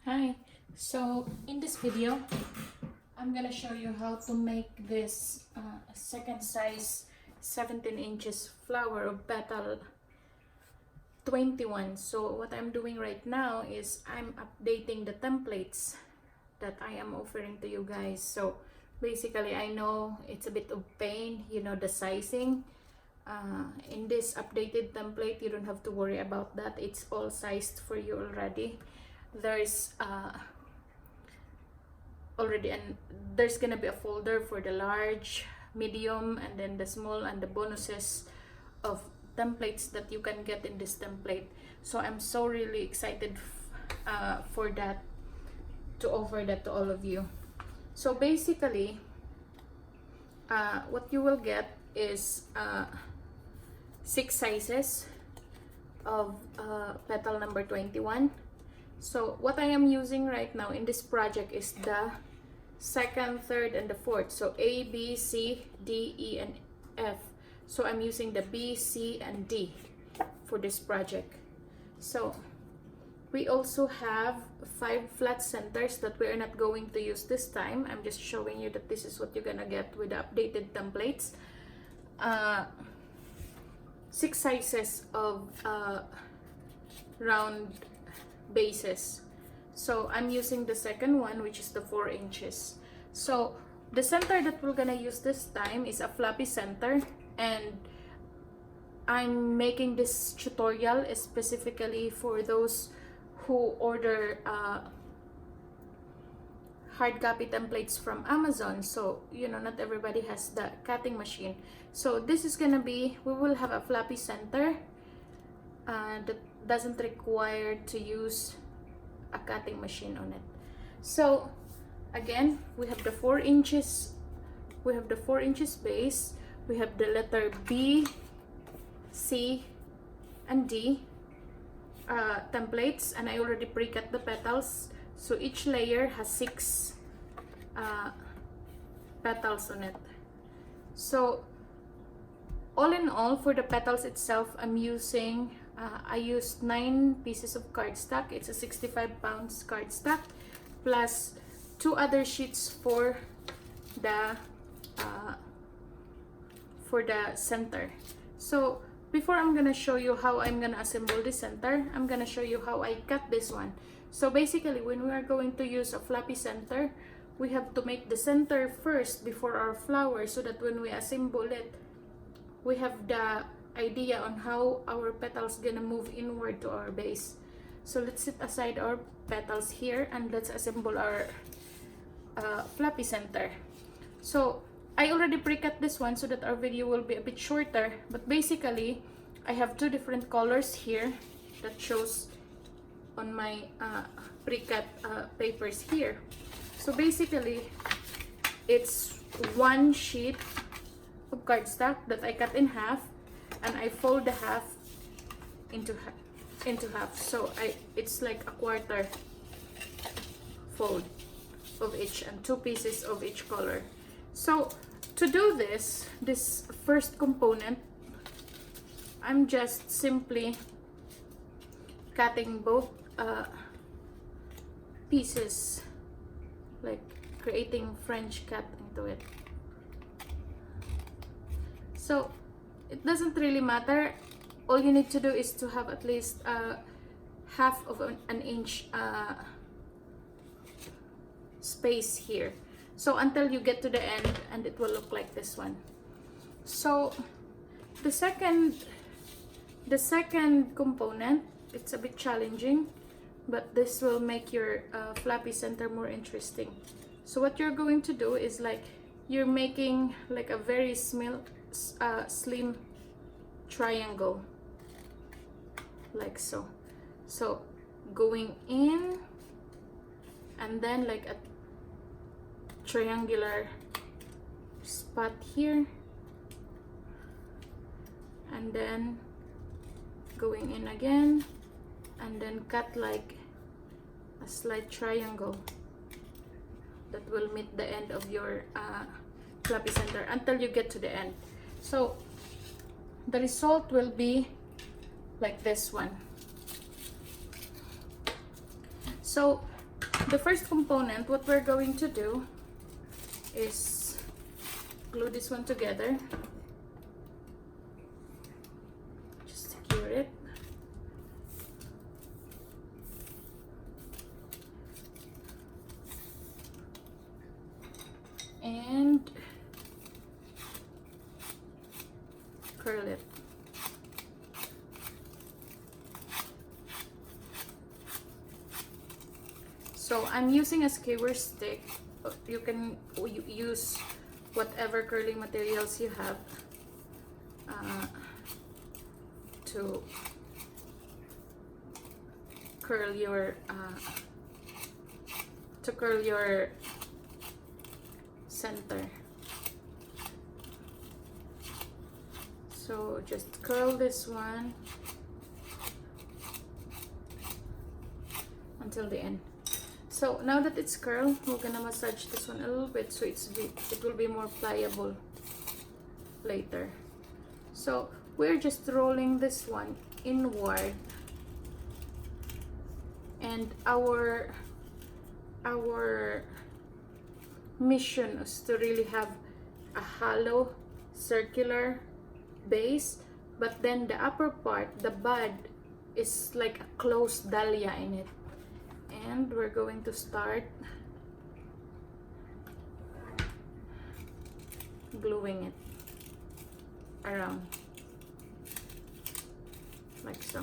Hi, so in this video I'm gonna show you how to make this second size 17 inches flower of petal 21. So what I'm doing right now is I'm updating the templates that I am offering to you guys. So basically I know it's a bit of pain, you know, the sizing. In this updated template you don't have to worry about that, it's all sized for you already. There's there's gonna be a folder for the large, medium, and then the small, and the bonuses of templates that you can get in this template. So I'm so really excited for that, to offer that to all of you. So basically what you will get is 6 sizes of petal number 21. So what I am using right now in this project is the second, third, and the fourth. So A, B, C, D, E, and F. So I'm using the B, C, and D for this project. So we also have 5 flat centers that we are not going to use this time. I'm just showing you that this is what you're gonna get with the updated templates. 6 sizes of round bases. So I'm using the second one, which is the 4 inches. So the center that we're gonna use this time is a Floppy Center, and I'm making this tutorial specifically for those who order hard copy templates from Amazon. So you know, not everybody has the cutting machine. So this is gonna be, we will have a Floppy Center that doesn't require to use a cutting machine on it. So again, we have the 4 inches, we have the 4 inches base, we have the letter B, C, and D templates, and I already pre-cut the petals. So each layer has 6 petals on it. So all in all, for the petals itself, I'm using I used 9 pieces of cardstock. It's a 65 pounds cardstock, plus 2 other sheets for the center. So before I'm gonna show you how I'm gonna assemble the center, I'm gonna show you how I cut this one. So basically, when we are going to use a floppy center, we have to make the center first before our flower, so that when we assemble it, we have the idea on how our petals gonna move inward to our base. So let's set aside our petals here and let's assemble our floppy center. So I already pre-cut this one so that our video will be a bit shorter, but basically I have 2 different colors here that shows on my pre-cut papers here. So basically it's 1 sheet of cardstock that I cut in half, and I fold the half into half. So it's like a quarter fold of each, and 2 pieces of each color. So to do this first component, I'm just simply cutting both pieces, like creating French cut into it. So it doesn't really matter. All you need to do is to have at least half of an inch space here. So until you get to the end, and it will look like this one. So the second component, it's a bit challenging, but this will make your floppy center more interesting. So what you're going to do is, like, you're making like a very slim triangle, like so. So going in, and then like a triangular spot here, and then going in again, and then cut like a slight triangle that will meet the end of your floppy center until you get to the end. So the result will be like this one. So the first component, what we're going to do is glue this one together. Just secure it. And curl it. So I'm using a skewer stick. You can use whatever curling materials you have to curl your center. So just curl this one until the end. So now that it's curled, we're gonna massage this one a little bit so it will be more pliable later. So we're just rolling this one inward, and our mission is to really have a hollow circular base, but then the upper part, the bud, is like a closed dahlia in it. And we're going to start gluing it around like so.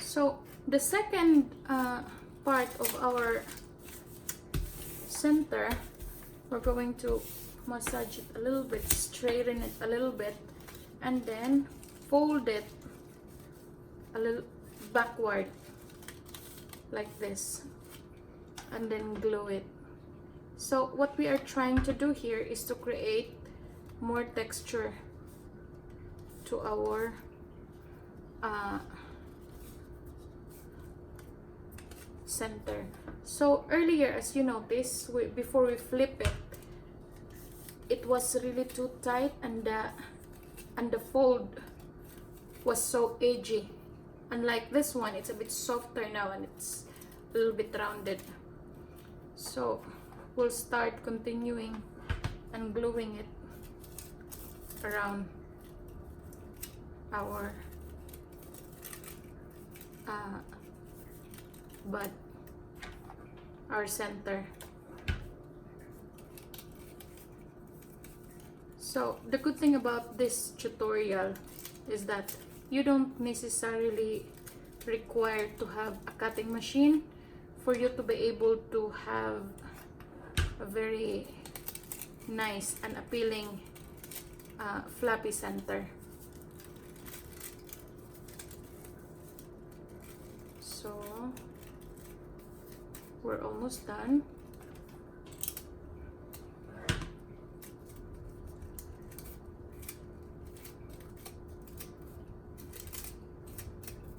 So the second part of our center, we're going to massage it a little bit, straighten it a little bit, and then fold it a little backward like this, and then glue it. So what we are trying to do here is to create more texture to our center. So earlier, as you notice, before we flip it, it was really too tight, and the fold was so edgy. Unlike this one, it's a bit softer now and it's a little bit rounded. So we'll start continuing and gluing it around our bud, our center. So the good thing about this tutorial is that you don't necessarily require to have a cutting machine for you to be able to have a very nice and appealing floppy center. So we're almost done.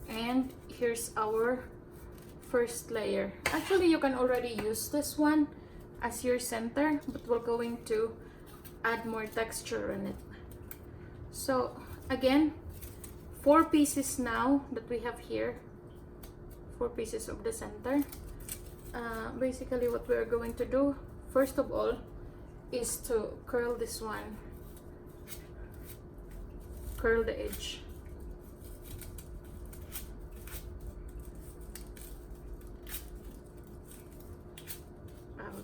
And here's our first layer. Actually, you can already use this one as your center, but we're going to add more texture in it. So again, 4 pieces now that we have here, 4 pieces of the center. Basically what we're going to do first of all is to curl this one, curl the edge. Out.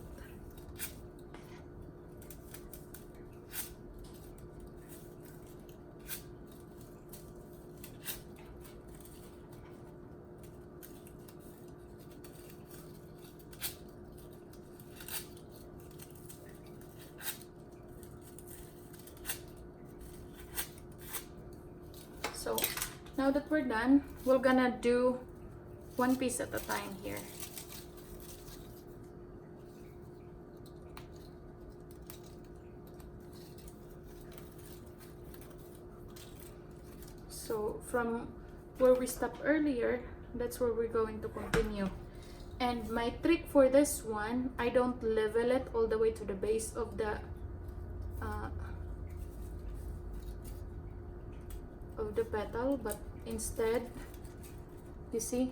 So now that we're done, we're gonna do 1 piece at a time here. So from where we stopped earlier, that's where we're going to continue. And my trick for this one, I don't level it all the way to the base of the petal, but instead, you see,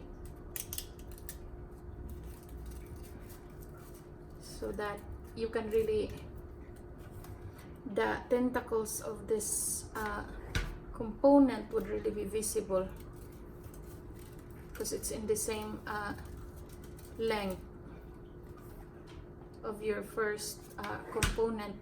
so that you can really, the tentacles of this component would really be visible because it's in the same length of your first component.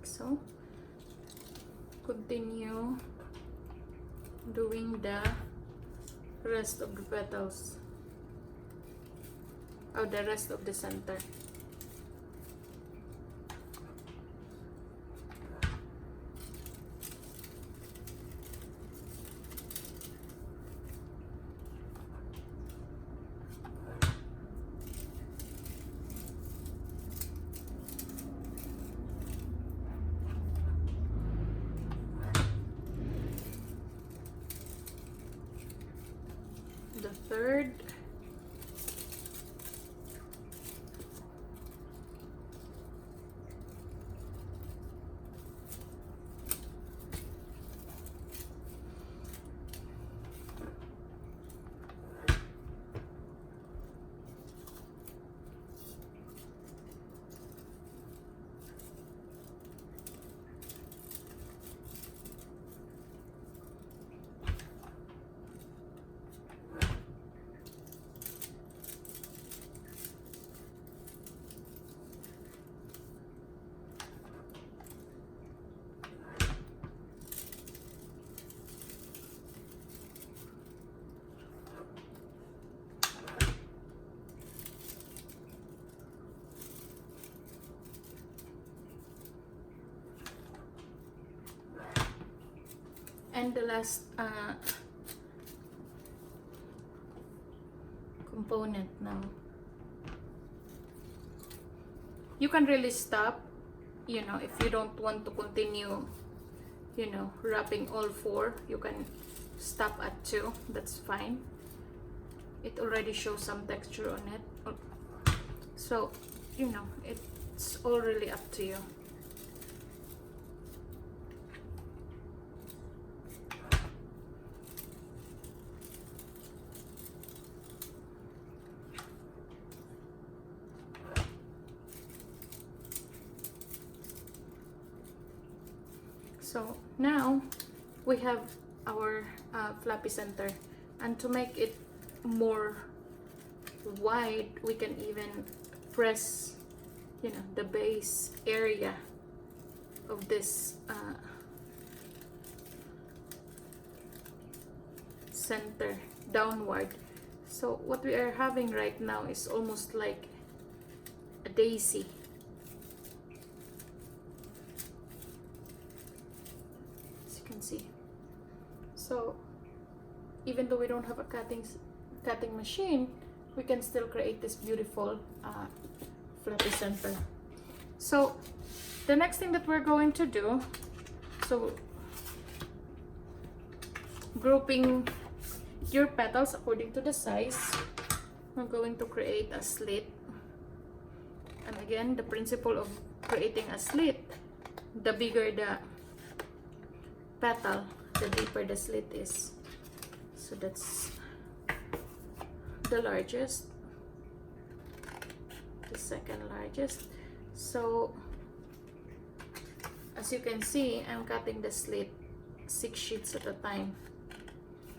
So continue doing the rest of the petals, or the rest of the center. The third, and the last component now. You can really stop, you know, if you don't want to continue, you know, wrapping all four. You can stop at 2, that's fine. It already shows some texture on it, so you know, it's all really up to you. So now we have our floppy center, and to make it more wide, we can even press, you know, the base area of this center downward. So what we are having right now is almost like a daisy. See, so even though we don't have a cutting machine, we can still create this beautiful floppy center. So the next thing that we're going to do, so grouping your petals according to the size, we're going to create a slit. And again, the principle of creating a slit, the bigger the petal, the deeper the slit is. So that's the largest, the second largest. So as you can see, I'm cutting the slit 6 sheets at a time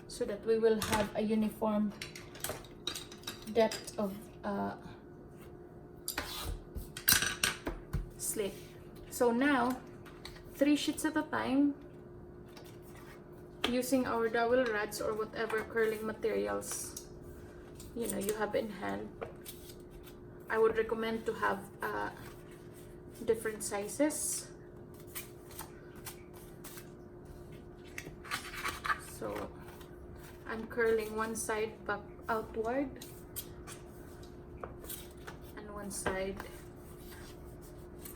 so that we will have a uniform depth of slit. So now 3 sheets at a time, using our dowel rods or whatever curling materials, you know, you have in hand. I would recommend to have different sizes. So I'm curling one side back outward and one side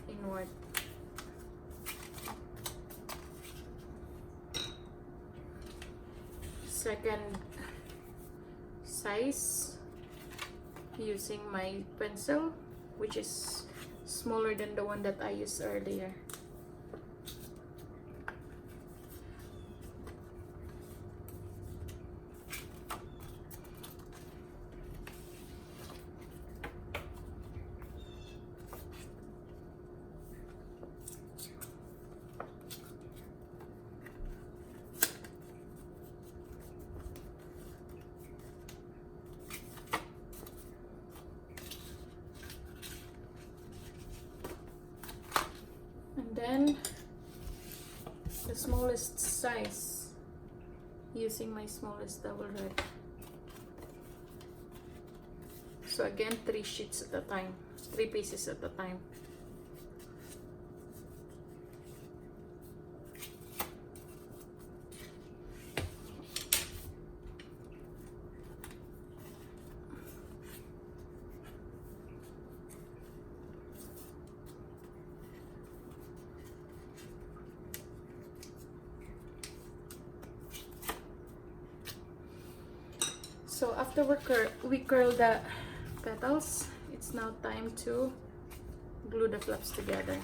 inward. Second size using my pencil, which is smaller than the one that I used earlier. And then the smallest size using my smallest double red. So again, 3 sheets at a time, 3 pieces at a time. So after we curl the petals, it's now time to glue the flaps together.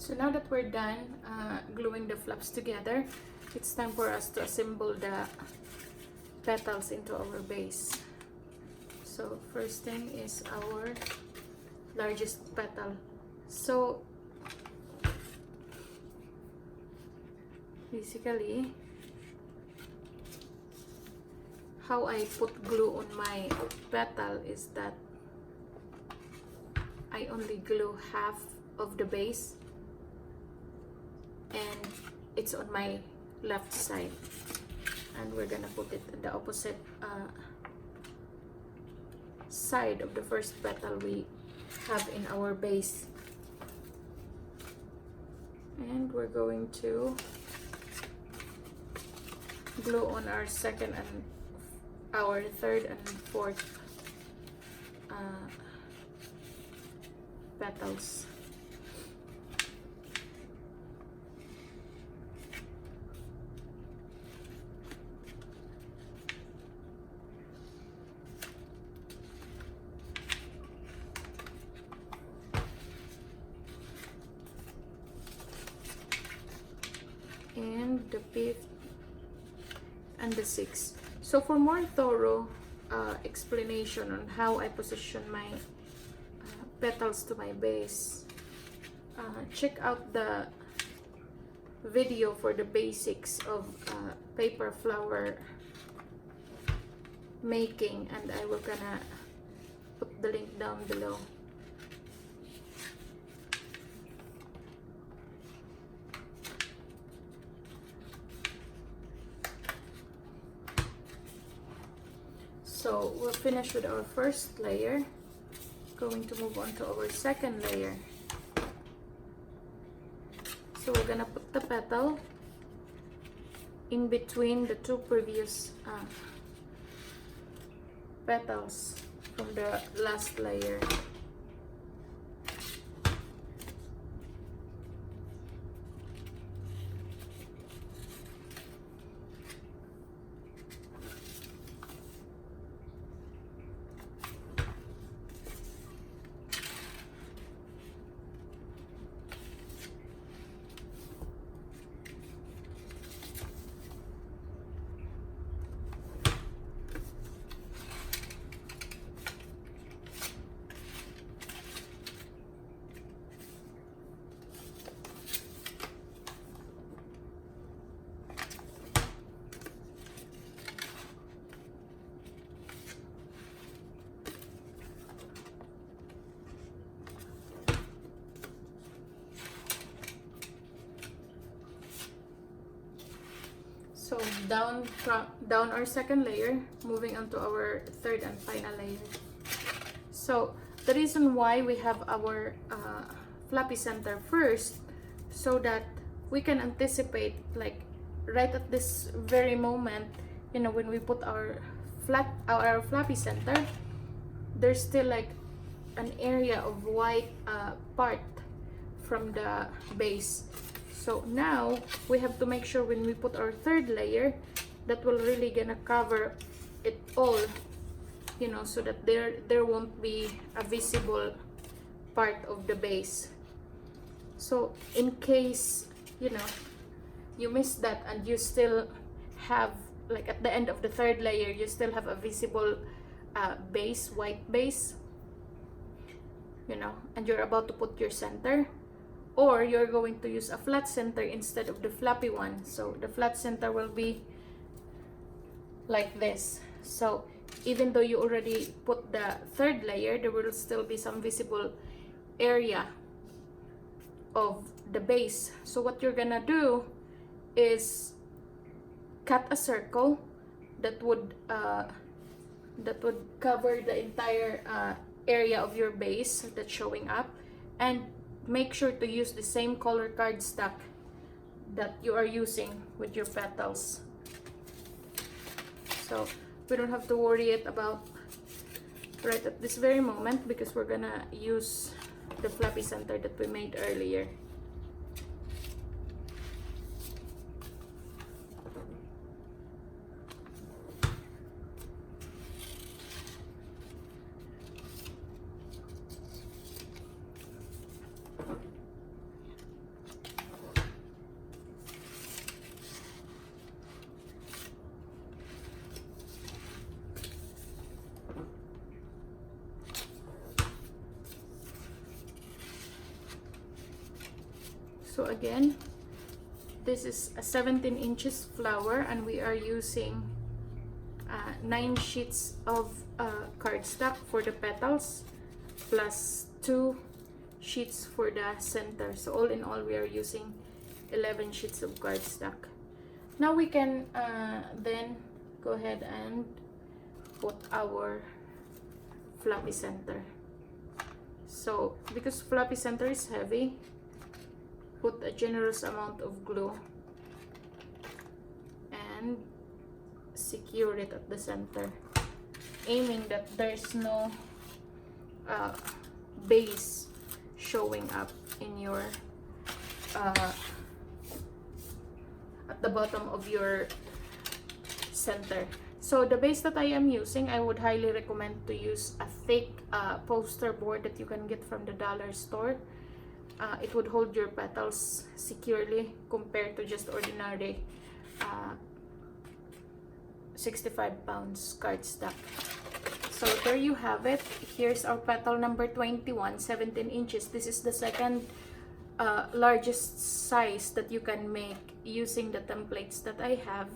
So now that we're done gluing the flaps together, it's time for us to assemble the petals into our base. So first thing is our largest petal. So basically, how I put glue on my petal is that I only glue half of the base, and it's on my left side, and we're gonna put it in the opposite side of the first petal we have in our base. And we're going to glue on our second and our third and fourth petals. And the fifth and the sixth. So for more thorough explanation on how I position my petals to my base, check out the video for the basics of paper flower making, and I will gonna put the link down below. So we're finished with our first layer. Going to move on to our second layer. So we're gonna put the petal in between the two previous petals from the last layer. So down our second layer, moving on to our third and final layer. So the reason why we have our floppy center first, so that we can anticipate, like right at this very moment, you know, when we put our floppy center, there's still like an area of white part from the base. So now we have to make sure when we put our third layer that will really gonna cover it all, you know, so that there won't be a visible part of the base. So in case, you know, you miss that and you still have, like at the end of the third layer, you still have a visible base, white base, you know, and you're about to put your center, or you're going to use a flat center instead of the floppy one. So the flat center will be like this. So even though you already put the third layer, there will still be some visible area of the base. So what you're gonna do is cut a circle that would cover the entire area of your base that's showing up, and make sure to use the same color cardstock that you are using with your petals. So we don't have to worry about right at this very moment, because we're gonna use the floppy center that we made earlier. So again, this is a 17 inches flower, and we are using 9 sheets of cardstock for the petals, plus 2 sheets for the center. So all in all, we are using 11 sheets of cardstock. Now we can then go ahead and put our floppy center. So because floppy center is heavy, put a generous amount of glue and secure it at the center, aiming that there's no base showing up in your at the bottom of your center. So the base that I am using, I would highly recommend to use a thick poster board that you can get from the dollar store. It would hold your petals securely compared to just ordinary 65 pounds cardstock. So there you have it. Here's our petal number 21, 17 inches. This is the second largest size that you can make using the templates that I have.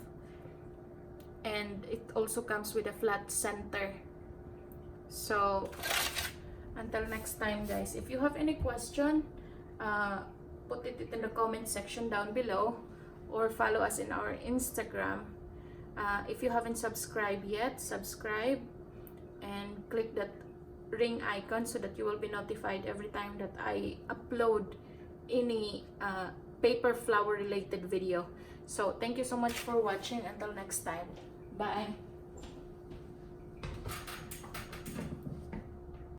And it also comes with a flat center. So until next time, guys, if you have any question, put it in the comment section down below, or follow us in our Instagram. If you haven't subscribed yet, subscribe and click that ring icon so that you will be notified every time that I upload any paper flower related video. So thank you so much for watching. Until next time, bye.